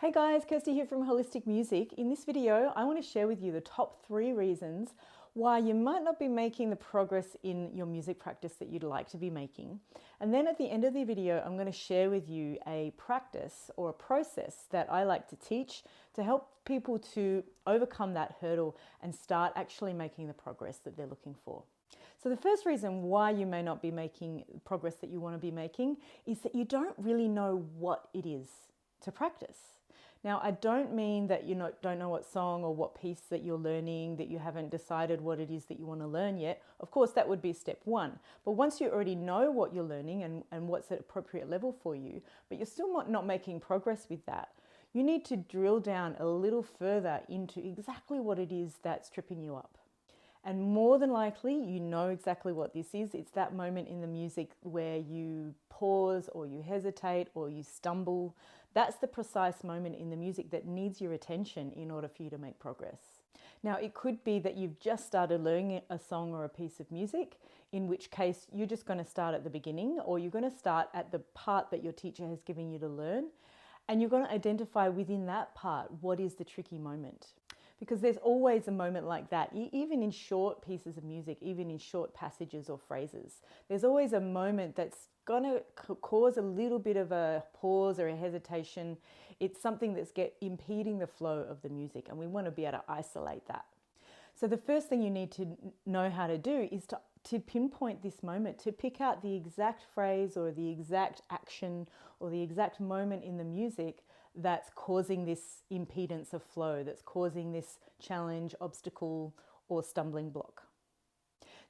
Hey guys, Kirsty here from Holistic Music. In this video, I want to share with you the top 3 reasons why you might not be making the progress in your music practice that you'd like to be making. And then at the end of the video, I'm going to share with you a practice or a process that I like to teach to help people to overcome that hurdle and start actually making the progress that they're looking for. So the first reason why you may not be making progress that you want to be making is that you don't really know what it is to practice. Now, I don't mean that you don't know what song or what piece that you're learning, that you haven't decided what it is that you want to learn yet. Of course, that would be step 1. But once you already know what you're learning and what's at appropriate level for you, but you're still not making progress with that, you need to drill down a little further into exactly what it is that's tripping you up. And more than likely, you know exactly what this is. It's that moment in the music where you pause or you hesitate or you stumble. That's the precise moment in the music that needs your attention in order for you to make progress. Now, it could be that you've just started learning a song or a piece of music, in which case you're just going to start at the beginning, or you're going to start at the part that your teacher has given you to learn, and you're going to identify within that part what is the tricky moment. Because there's always a moment like that, even in short pieces of music, even in short passages or phrases. There's always a moment that's going to cause a little bit of a pause or a hesitation. It's something that's impeding the flow of the music, and we want to be able to isolate that. So the first thing you need to know how to do is to pinpoint this moment, to pick out the exact phrase or the exact action or the exact moment in the music that's causing this impedance of flow, that's causing this challenge, obstacle, or stumbling block.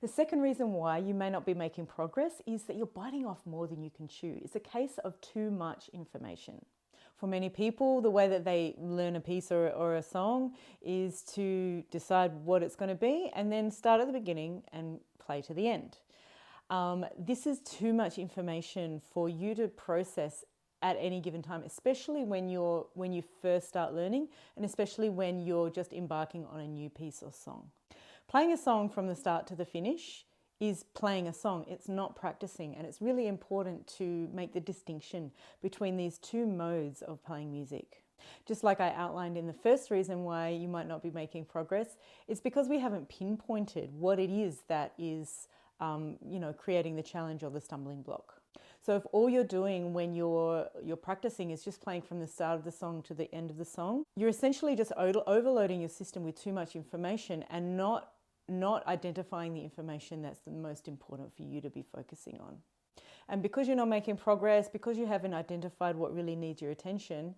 The second reason why you may not be making progress is that you're biting off more than you can chew. It's a case of too much information. For many people, the way that they learn a piece or a song is to decide what it's going to be and then start at the beginning and play to the end. This is too much information for you to process at any given time, especially when you first start learning, and especially when you're just embarking on a new piece or song. Playing a song from the start to the finish is playing a song. It's not practicing, and it's really important to make the distinction between these two modes of playing music. Just like I outlined in the first reason why you might not be making progress, it's because we haven't pinpointed what it is that is creating the challenge or the stumbling block. So if all you're doing when you're practicing is just playing from the start of the song to the end of the song, you're essentially just overloading your system with too much information and not identifying the information that's the most important for you to be focusing on. And because you're not making progress, because you haven't identified what really needs your attention,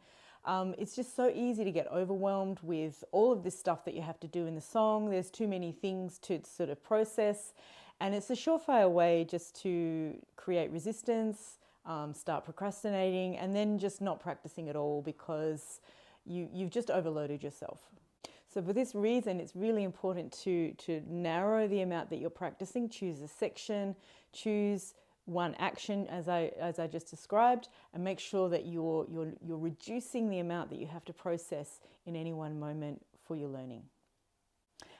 it's just so easy to get overwhelmed with all of this stuff that you have to do in the song. There's too many things to sort of process. And it's a surefire way just to create resistance, start procrastinating, and then just not practicing at all because you've just overloaded yourself. So for this reason, it's really important to narrow the amount that you're practicing, choose a section, choose one action as I just described, and make sure that you're reducing the amount that you have to process in any one moment for your learning.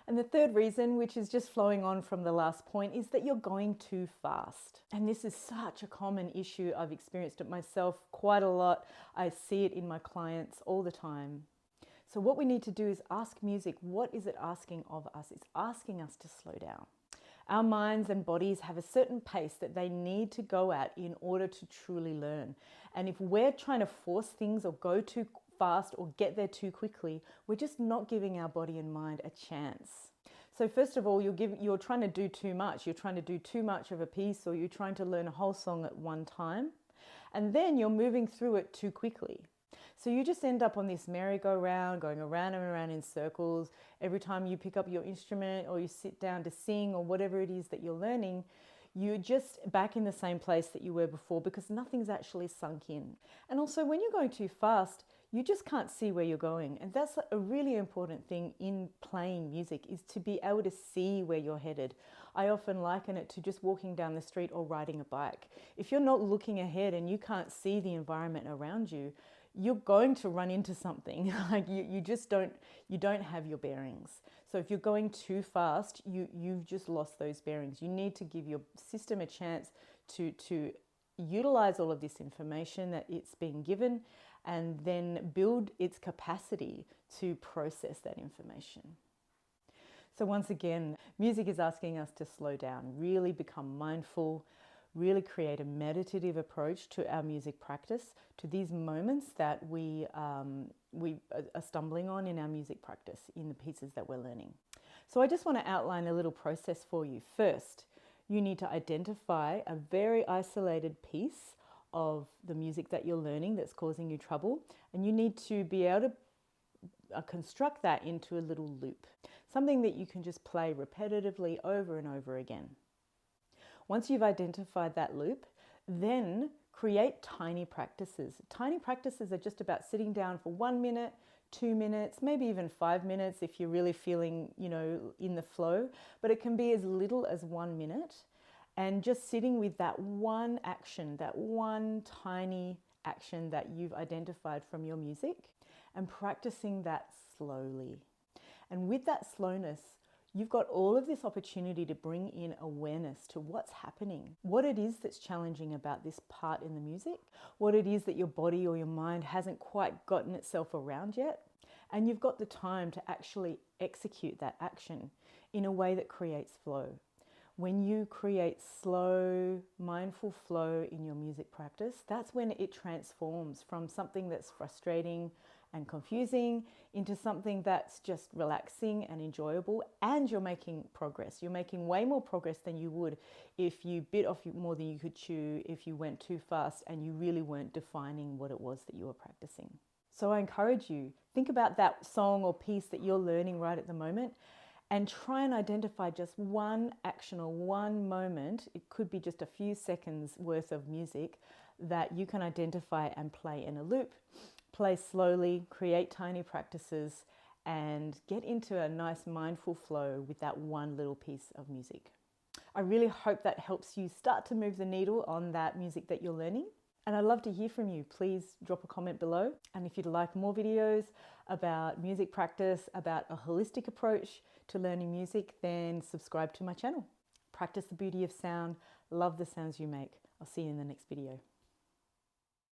And the third reason, which is just flowing on from the last point, is that you're going too fast. And this is such a common issue. I've experienced it myself quite a lot. I see it in my clients all the time. So what we need to do is ask music, what is it asking of us? It's asking us to slow down. Our minds and bodies have a certain pace that they need to go at in order to truly learn. And if we're trying to force things or go too fast or get there too quickly, we're just not giving our body and mind a chance. So first of all, you're trying to do too much. You're trying to do too much of a piece, or you're trying to learn a whole song at one time. And then you're moving through it too quickly. So you just end up on this merry-go-round, going around and around in circles. Every time you pick up your instrument or you sit down to sing or whatever it is that you're learning, you're just back in the same place that you were before because nothing's actually sunk in. And also when you're going too fast, you just can't see where you're going. And that's a really important thing in playing music, is to be able to see where you're headed. I often liken it to just walking down the street or riding a bike. If you're not looking ahead and you can't see the environment around you, you're going to run into something. Like you don't have your bearings. So if you're going too fast, you've just lost those bearings. You need to give your system a chance to utilize all of this information that it's being given and then build its capacity to process that information. So once again, music is asking us to slow down, really become mindful, really create a meditative approach to our music practice, to these moments that we are stumbling on in our music practice, in the pieces that we're learning. So I just want to outline a little process for you. First, you need to identify a very isolated piece of the music that you're learning that's causing you trouble, and you need to be able to construct that into a little loop, something that you can just play repetitively over and over again. Once you've identified that loop, then create tiny practices. Tiny practices are just about sitting down for 1 minute, 2 minutes, maybe even 5 minutes if you're really feeling, in the flow, but it can be as little as 1 minute, and just sitting with that one action, that one tiny action that you've identified from your music, and practicing that slowly. And with that slowness, you've got all of this opportunity to bring in awareness to what's happening, what it is that's challenging about this part in the music, what it is that your body or your mind hasn't quite gotten itself around yet. And you've got the time to actually execute that action in a way that creates flow. When you create slow, mindful flow in your music practice, that's when it transforms from something that's frustrating and confusing into something that's just relaxing and enjoyable, and you're making progress. You're making way more progress than you would if you bit off more than you could chew, if you went too fast and you really weren't defining what it was that you were practicing. So I encourage you, think about that song or piece that you're learning right at the moment, and try and identify just one action or one moment. It could be just a few seconds worth of music that you can identify and play in a loop. Play slowly, create tiny practices, and get into a nice mindful flow with that one little piece of music. I really hope that helps you start to move the needle on that music that you're learning. And I'd love to hear from you. Please drop a comment below. And if you'd like more videos about music practice, about a holistic approach to learning music, then subscribe to my channel. Practice the beauty of sound. Love the sounds you make. I'll see you in the next video.